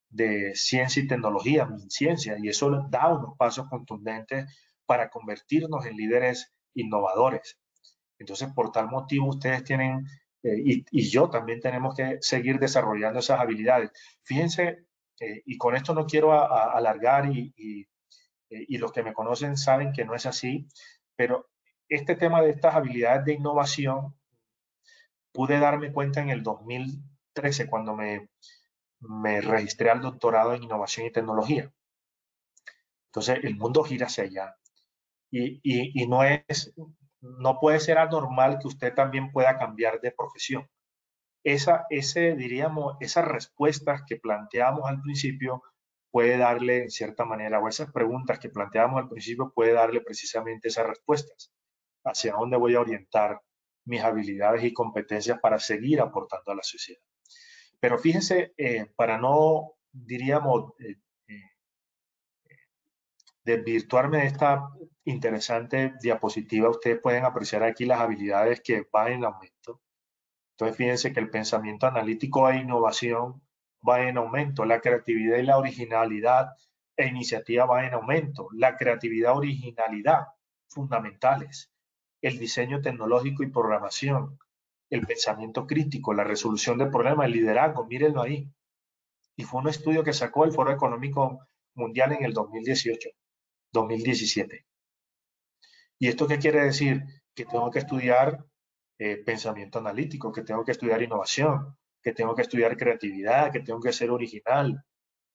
de Ciencia y Tecnología, MinCiencia, y eso da unos pasos contundentes para convertirnos en líderes innovadores. Entonces, por tal motivo, ustedes tienen, y yo también tenemos que seguir desarrollando esas habilidades. Fíjense, y con esto no quiero alargar y los que me conocen saben que no es así, pero este tema de estas habilidades de innovación pude darme cuenta en el 2013 cuando me me registré al doctorado en innovación y tecnología. Entonces, el mundo gira hacia allá. Y no puede ser anormal que usted también pueda cambiar de profesión. Diríamos, esas respuestas que planteamos al principio puede darle, en cierta manera, o esas preguntas que planteamos al principio puede darle precisamente esas respuestas. Hacia dónde voy a orientar mis habilidades y competencias para seguir aportando a la sociedad. Pero fíjense, para no, diríamos, desvirtuarme de esta interesante diapositiva, ustedes pueden apreciar aquí las habilidades que van en aumento. Entonces, fíjense que el pensamiento analítico e innovación va en aumento, la creatividad y la originalidad e iniciativa van en aumento, la creatividad, originalidad, fundamentales, el diseño tecnológico y programación, el pensamiento crítico, la resolución de problemas, el liderazgo, mírenlo ahí. Y fue un estudio que sacó el Foro Económico Mundial en el 2018, 2017. ¿Y esto qué quiere decir? Que tengo que estudiar pensamiento analítico, que tengo que estudiar innovación, que tengo que estudiar creatividad, que tengo que ser original,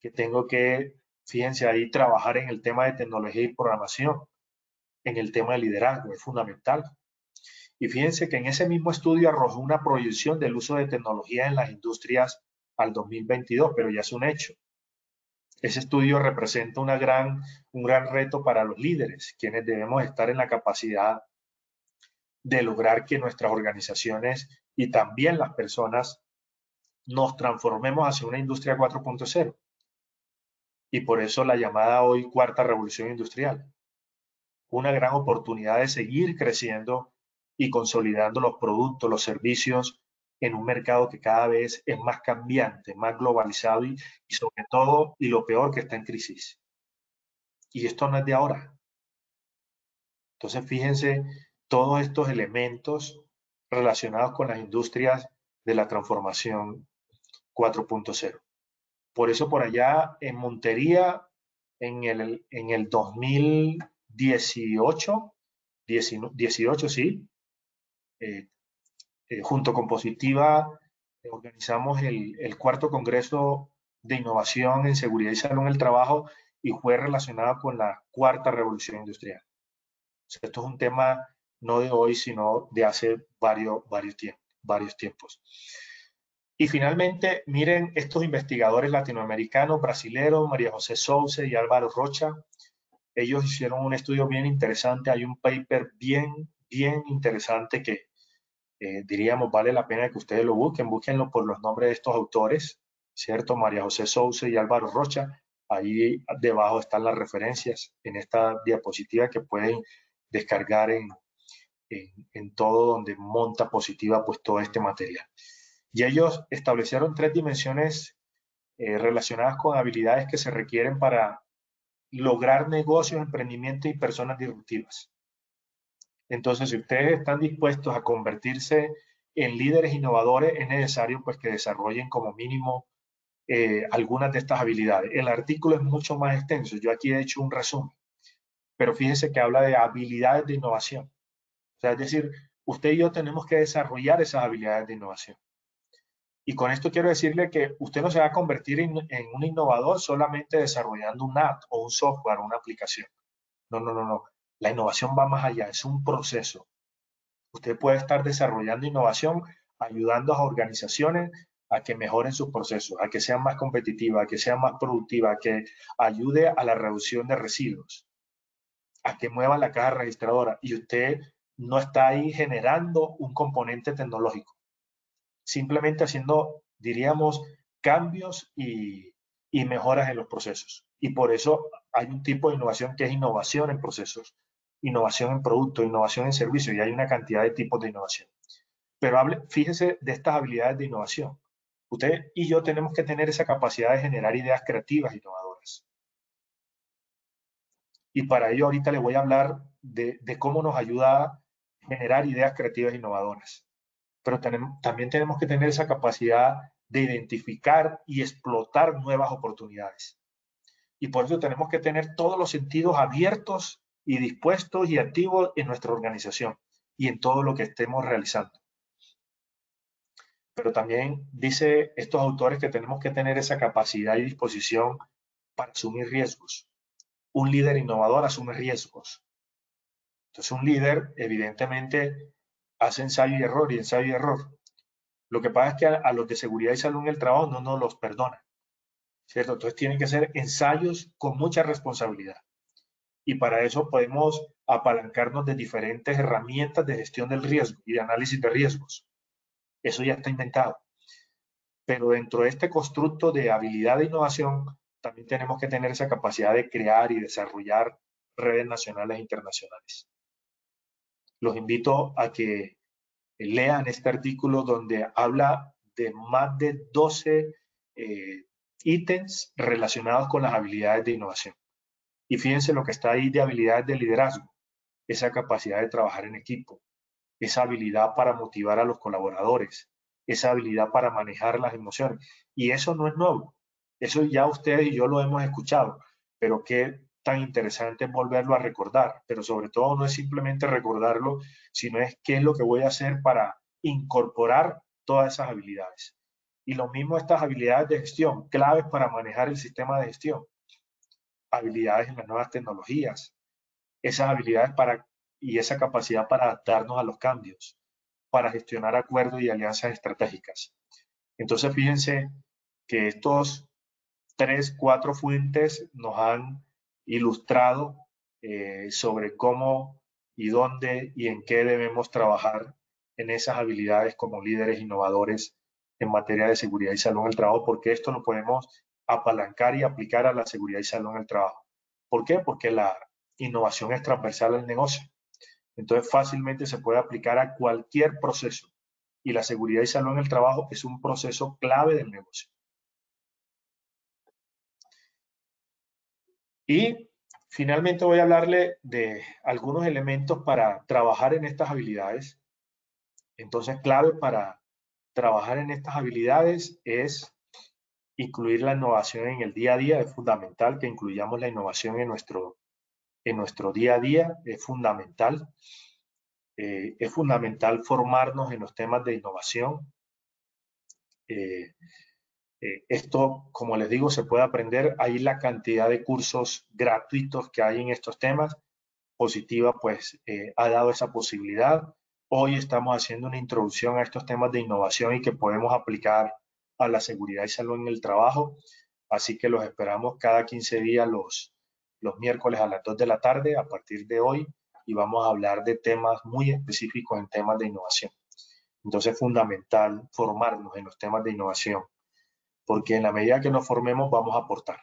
que tengo que, fíjense ahí, trabajar en el tema de tecnología y programación, en el tema de liderazgo, es fundamental. Y fíjense que en ese mismo estudio arrojó una proyección del uso de tecnología en las industrias al 2022, pero ya es un hecho. Ese estudio representa un gran reto para los líderes, quienes debemos estar en la capacidad de lograr que nuestras organizaciones y también las personas nos transformemos hacia una industria 4.0. Y por eso la llamada hoy cuarta revolución industrial. Una gran oportunidad de seguir creciendo y consolidando los productos, los servicios en un mercado que cada vez es más cambiante, más globalizado y sobre todo, y lo peor, que está en crisis. Y esto no es de ahora. Entonces, fíjense todos estos elementos relacionados con las industrias de la transformación 4.0. Por eso por allá en Montería, en el 2018, 18, sí, junto con Positiva, organizamos el cuarto Congreso de Innovación en Seguridad y Salud en el Trabajo y fue relacionado con la cuarta revolución industrial. O sea, esto es un tema no de hoy, sino de hace varios tiempos. Y finalmente, miren estos investigadores latinoamericanos, brasileros, María José Sousa y Álvaro Rocha. Ellos hicieron un estudio bien interesante. Hay un paper bien interesante que diríamos vale la pena que ustedes lo busquen. Búsquenlo por los nombres de estos autores, ¿cierto? María José Sousa y Álvaro Rocha. Ahí debajo están las referencias en esta diapositiva que pueden descargar en todo donde monta Positiva pues todo este material. Y ellos establecieron 3 dimensiones relacionadas con habilidades que se requieren para lograr negocios, emprendimiento y personas disruptivas. Entonces, si ustedes están dispuestos a convertirse en líderes innovadores, es necesario pues que desarrollen como mínimo algunas de estas habilidades. El artículo es mucho más extenso, yo aquí he hecho un resumen, pero fíjense que habla de habilidades de innovación. O sea, es decir, usted y yo tenemos que desarrollar esas habilidades de innovación. Y con esto quiero decirle que usted no se va a convertir en un innovador solamente desarrollando un app o un software o una aplicación. No, no, no, no. La innovación va más allá, es un proceso. Usted puede estar desarrollando innovación ayudando a organizaciones a que mejoren sus procesos, a que sean más competitivas, a que sean más productivas, a que ayude a la reducción de residuos, a que mueva la caja registradora. Y usted no está ahí generando un componente tecnológico, simplemente haciendo, diríamos, cambios y mejoras en los procesos. Y por eso hay un tipo de innovación que es innovación en procesos, innovación en productos, innovación en servicios, y hay una cantidad de tipos de innovación. Pero fíjese de estas habilidades de innovación. Usted y yo tenemos que tener esa capacidad de generar ideas creativas e innovadoras. Y para ello ahorita le voy a hablar de cómo nos ayuda a generar ideas creativas e innovadoras. Pero también tenemos que tener esa capacidad de identificar y explotar nuevas oportunidades. Y por eso tenemos que tener todos los sentidos abiertos y dispuestos y activos en nuestra organización y en todo lo que estemos realizando. pero también dice estos autores que tenemos que tener esa capacidad y disposición para asumir riesgos. Un líder innovador asume riesgos. Entonces un líder evidentemente hace ensayo y error y ensayo y error. Lo que pasa es que a los de seguridad y salud en el trabajo no nos los perdonan, ¿cierto? Entonces tienen que ser ensayos con mucha responsabilidad. Y para eso podemos apalancarnos de diferentes herramientas de gestión del riesgo y de análisis de riesgos. Eso ya está inventado. Pero dentro de este constructo de habilidad e innovación, también tenemos que tener esa capacidad de crear y desarrollar redes nacionales e internacionales. Los invito a que lean este artículo donde habla de más de 12 ítems relacionados con las habilidades de innovación. Y fíjense lo que está ahí de habilidades de liderazgo, esa capacidad de trabajar en equipo, esa habilidad para motivar a los colaboradores, esa habilidad para manejar las emociones. Y eso no es nuevo, eso ya ustedes y yo lo hemos escuchado, pero qué tan interesante es volverlo a recordar, pero sobre todo no es simplemente recordarlo, sino es qué es lo que voy a hacer para incorporar todas esas habilidades. Y lo mismo estas habilidades de gestión, claves para manejar el sistema de gestión, habilidades en las nuevas tecnologías, esas habilidades para, y esa capacidad para adaptarnos a los cambios, para gestionar acuerdos y alianzas estratégicas. Entonces, fíjense que estos 3, 4 fuentes nos han ilustrado sobre cómo y dónde y en qué debemos trabajar en esas habilidades como líderes innovadores en materia de seguridad y salud en el trabajo, porque esto lo podemos apalancar y aplicar a la seguridad y salud en el trabajo. ¿Por qué? Porque la innovación es transversal al negocio. Entonces fácilmente se puede aplicar a cualquier proceso y la seguridad y salud en el trabajo es un proceso clave del negocio. Y finalmente voy a hablarle de algunos elementos para trabajar en estas habilidades. Entonces, clave para trabajar en estas habilidades es incluir la innovación en el día a día. Es fundamental que incluyamos la innovación en nuestro día a día. Es fundamental. Es fundamental formarnos en los temas de innovación. Esto, como les digo, se puede aprender. Ahí la cantidad de cursos gratuitos que hay en estos temas. Positiva, pues, ha dado esa posibilidad. Hoy estamos haciendo una introducción a estos temas de innovación y que podemos aplicar a la seguridad y salud en el trabajo. Así que los esperamos cada 15 días los miércoles a las 2 de la tarde a partir de hoy y vamos a hablar de temas muy específicos en temas de innovación. Entonces es fundamental formarnos en los temas de innovación porque en la medida que nos formemos vamos a aportar,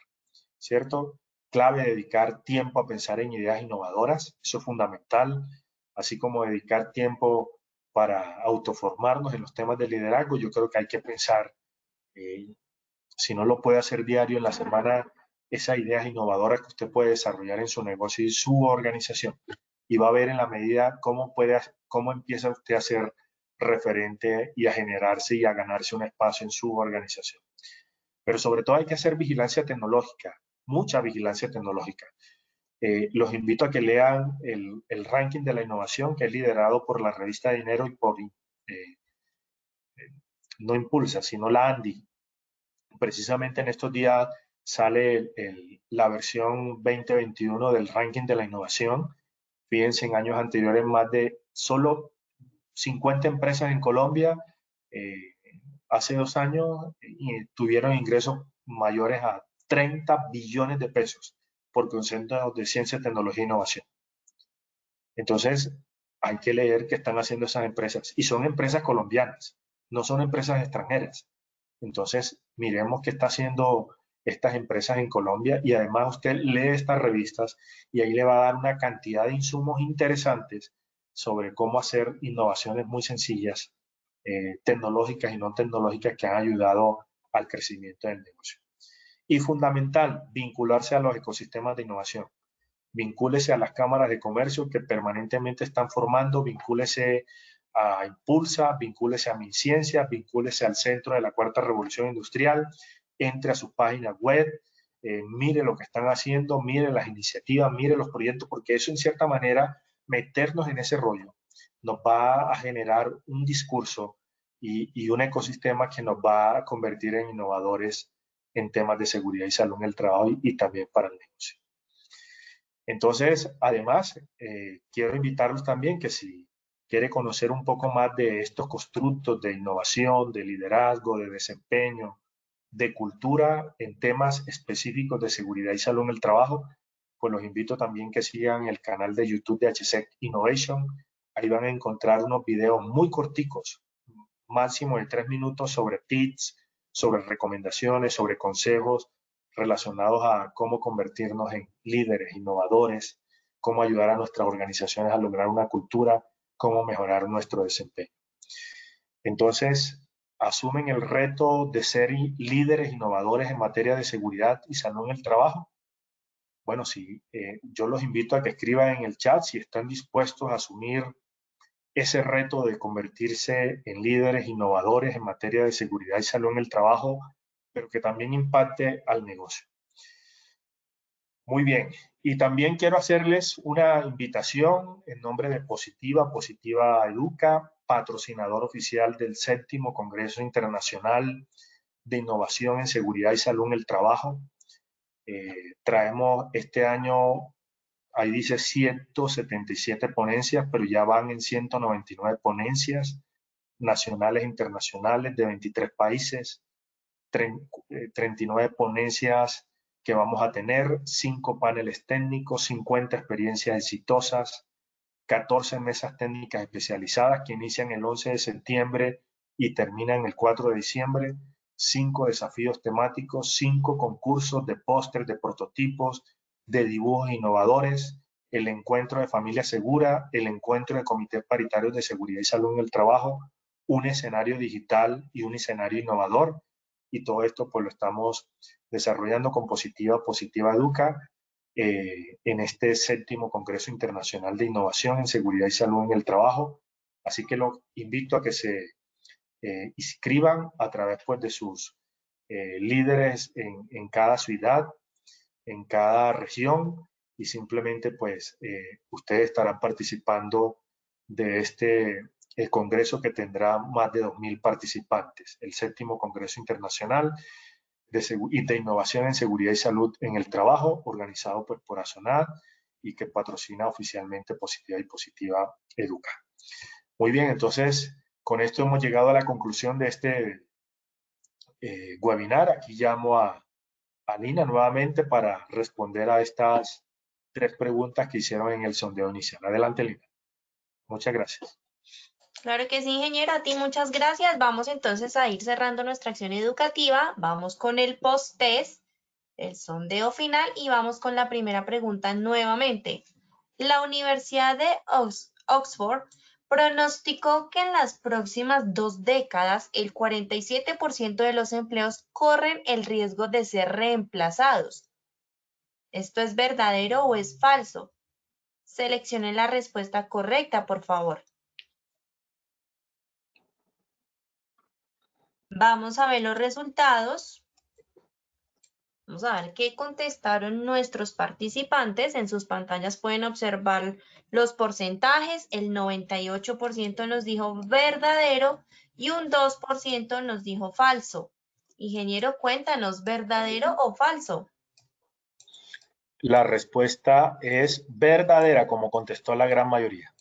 ¿cierto? Clave dedicar tiempo a pensar en ideas innovadoras, eso es fundamental, así como dedicar tiempo para autoformarnos en los temas de liderazgo. Yo creo que hay que pensar, si no lo puede hacer diario en la semana, esas ideas innovadoras que usted puede desarrollar en su negocio y su organización. Y va a ver en la medida cómo empieza usted a ser referente y a generarse y a ganarse un espacio en su organización. Pero sobre todo hay que hacer vigilancia tecnológica, mucha vigilancia tecnológica. Los invito a que lean el ranking de la innovación que es liderado por la revista Dinero y por, no Impulsa, sino la Andy. Precisamente en estos días sale la versión 2021 del ranking de la innovación. Fíjense, en años anteriores más de solo 50 empresas en Colombia hace 2 años tuvieron ingresos mayores a 30 billones de pesos por conceptos de ciencia, tecnología e innovación. Entonces, hay que leer qué están haciendo esas empresas. Y son empresas colombianas, no son empresas extranjeras. Entonces, miremos qué está haciendo estas empresas en Colombia y además usted lee estas revistas y ahí le va a dar una cantidad de insumos interesantes sobre cómo hacer innovaciones muy sencillas, tecnológicas y no tecnológicas que han ayudado al crecimiento del negocio. Y fundamental, vincularse a los ecosistemas de innovación. Vincúlese a las cámaras de comercio que permanentemente están formando, vincúlese a Impulsa, vincúlese a MinCiencia, vincúlese al Centro de la Cuarta Revolución Industrial, entre a sus páginas web, mire lo que están haciendo, mire las iniciativas, mire los proyectos, porque eso en cierta manera, meternos en ese rollo, nos va a generar un discurso y un ecosistema que nos va a convertir en innovadores en temas de seguridad y salud en el trabajo y también para el negocio. Entonces, además, quiero invitarlos también que si quiere conocer un poco más de estos constructos de innovación, de liderazgo, de desempeño, de cultura en temas específicos de seguridad y salud en el trabajo, pues los invito también que sigan el canal de YouTube de HSEC Innovation. Ahí van a encontrar unos videos muy corticos, máximo de 3 minutos, sobre tips, sobre recomendaciones, sobre consejos relacionados a cómo convertirnos en líderes innovadores, cómo ayudar a nuestras organizaciones a lograr una cultura, cómo mejorar nuestro desempeño. Entonces, asumen el reto de ser líderes innovadores en materia de seguridad y salud en el trabajo. Bueno, sí, yo los invito a que escriban en el chat si están dispuestos a asumir ese reto de convertirse en líderes innovadores en materia de seguridad y salud en el trabajo, pero que también impacte al negocio. Muy bien, y también quiero hacerles una invitación en nombre de Positiva Educa, patrocinador oficial del 7º Congreso Internacional de Innovación en Seguridad y Salud en el Trabajo. Traemos este año, ahí dice 177 ponencias, pero ya van en 199 ponencias nacionales e internacionales de 23 países, 39 ponencias que vamos a tener, 5 paneles técnicos, 50 experiencias exitosas, 14 mesas técnicas especializadas que inician el 11 de septiembre y terminan el 4 de diciembre, 5 desafíos temáticos, 5 concursos de póster, de prototipos, de dibujos innovadores, el encuentro de familia segura, el encuentro de comités paritarios de seguridad y salud en el trabajo, un escenario digital y un escenario innovador. Y todo esto pues lo estamos desarrollando con Positiva Educa en este 7º Congreso Internacional de Innovación en Seguridad y Salud en el Trabajo. Así que los invito a que se inscriban a través pues, de sus líderes en cada ciudad, en cada región, y simplemente pues ustedes estarán participando de este congreso que tendrá más de 2.000 participantes, el 7º Congreso Internacional de Innovación en Seguridad y Salud en el Trabajo, organizado pues, por ASONAD y que patrocina oficialmente Positiva Educa. Muy bien, entonces con esto hemos llegado a la conclusión de este webinar. Aquí llamo a Lina nuevamente para responder a estas 3 preguntas que hicieron en el sondeo inicial. Adelante, Lina. Muchas gracias. Claro que sí, ingeniero, a ti muchas gracias. Vamos entonces a ir cerrando nuestra acción educativa. Vamos con el post-test, el sondeo final y vamos con la primera pregunta nuevamente. La Universidad de Oxford pronosticó que en las próximas 2 décadas el 47% de los empleos corren el riesgo de ser reemplazados. ¿Esto es verdadero o es falso? Seleccione la respuesta correcta, por favor. Vamos a ver los resultados. Vamos a ver qué contestaron nuestros participantes. En sus pantallas pueden observar los porcentajes. El 98% nos dijo verdadero y un 2% nos dijo falso. Ingeniero, cuéntanos, ¿verdadero o falso? La respuesta es verdadera, como contestó la gran mayoría.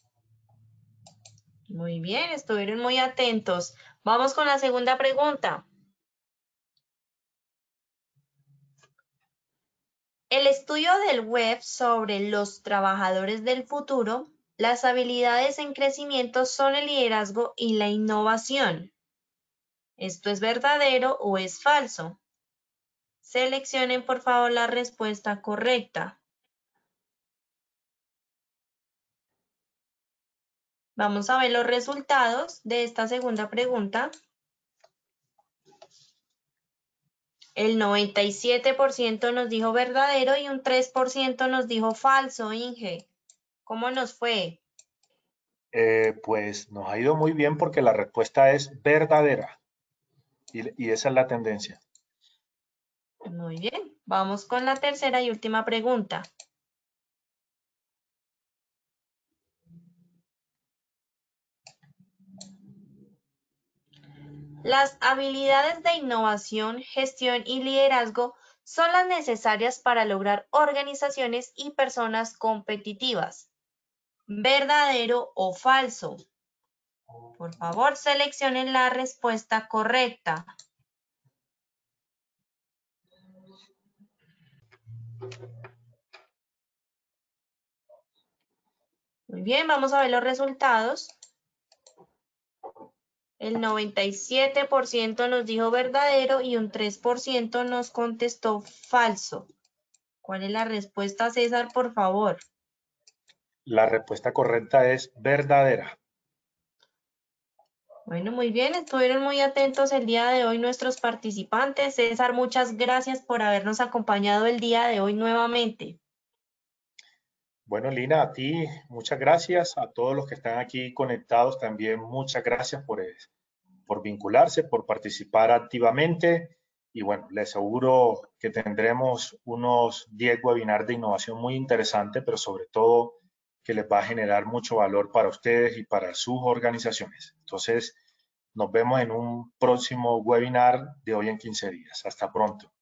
Muy bien, estuvieron muy atentos. Vamos con la segunda pregunta. El estudio del web sobre los trabajadores del futuro, las habilidades en crecimiento son el liderazgo y la innovación. ¿Esto es verdadero o es falso? Seleccionen por favor la respuesta correcta. Vamos a ver los resultados de esta segunda pregunta. El 97% nos dijo verdadero y un 3% nos dijo falso, Inge. ¿Cómo nos fue? Pues nos ha ido muy bien porque la respuesta es verdadera y esa es la tendencia. Muy bien, vamos con la tercera y última pregunta. Las habilidades de innovación, gestión y liderazgo son las necesarias para lograr organizaciones y personas competitivas. ¿Verdadero o falso? Por favor, seleccionen la respuesta correcta. Muy bien, vamos a ver los resultados. El 97% nos dijo verdadero y un 3% nos contestó falso. ¿Cuál es la respuesta, César, por favor? La respuesta correcta es verdadera. Bueno, muy bien, estuvieron muy atentos el día de hoy nuestros participantes. César, muchas gracias por habernos acompañado el día de hoy nuevamente. Bueno, Lina, a ti muchas gracias, a todos los que están aquí conectados también muchas gracias por vincularse, por participar activamente y bueno, les aseguro que tendremos unos 10 webinars de innovación muy interesantes, pero sobre todo que les va a generar mucho valor para ustedes y para sus organizaciones. Entonces, nos vemos en un próximo webinar de hoy en 15 días. Hasta pronto.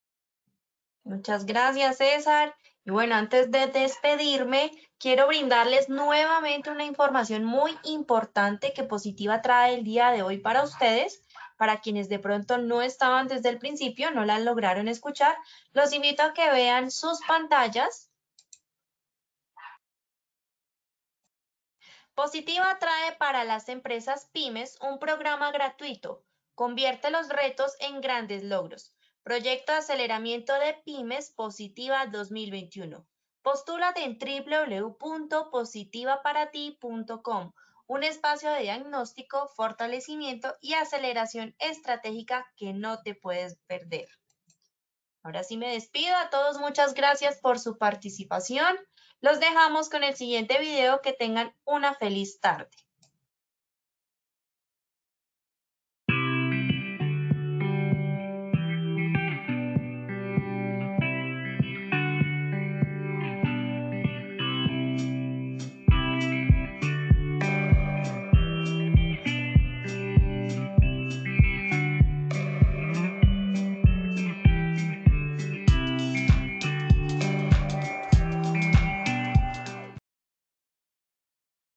Muchas gracias, César. Y bueno, antes de despedirme, quiero brindarles nuevamente una información muy importante que Positiva trae el día de hoy para ustedes. Para quienes de pronto no estaban desde el principio, no la lograron escuchar, los invito a que vean sus pantallas. Positiva trae para las empresas pymes un programa gratuito. Convierte los retos en grandes logros. Proyecto de aceleramiento de pymes Positiva 2021. Postúlate en www.positivaparati.com, un espacio de diagnóstico, fortalecimiento y aceleración estratégica que no te puedes perder. Ahora sí me despido. A todos muchas gracias por su participación. Los dejamos con el siguiente video. Que tengan una feliz tarde.